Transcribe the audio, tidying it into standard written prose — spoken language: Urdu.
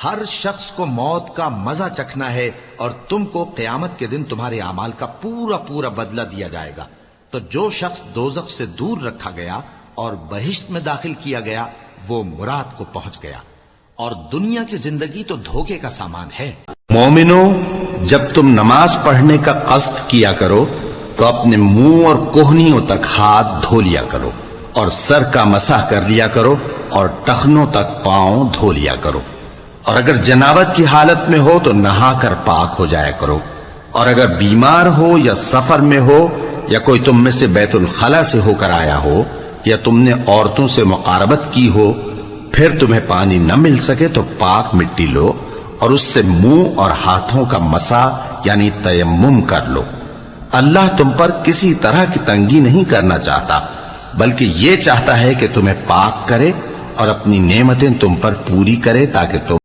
ہر شخص کو موت کا مزہ چکھنا ہے اور تم کو قیامت کے دن تمہارے اعمال کا پورا پورا بدلہ دیا جائے گا۔ تو جو شخص دوزخ سے دور رکھا گیا اور بہشت میں داخل کیا گیا وہ مراد کو پہنچ گیا، اور دنیا کی زندگی تو دھوکے کا سامان ہے۔ مومنو، جب تم نماز پڑھنے کا قصد کیا کرو تو اپنے منہ اور کوہنیوں تک ہاتھ دھو لیا کرو، اور سر کا مسح کر لیا کرو، اور ٹخنوں تک پاؤں دھو لیا کرو، اور اگر جنابت کی حالت میں ہو تو نہا کر پاک ہو جایا کرو، اور اگر بیمار ہو یا سفر میں ہو یا کوئی تم میں سے بیت الخلا سے ہو کر آیا ہو یا تم نے عورتوں سے مقاربت کی ہو، پھر تمہیں پانی نہ مل سکے تو پاک مٹی لو اور اس سے منہ اور ہاتھوں کا مسح یعنی تیمم کر لو۔ اللہ تم پر کسی طرح کی تنگی نہیں کرنا چاہتا، بلکہ یہ چاہتا ہے کہ تمہیں پاک کرے اور اپنی نعمتیں تم پر پوری کرے تاکہ تم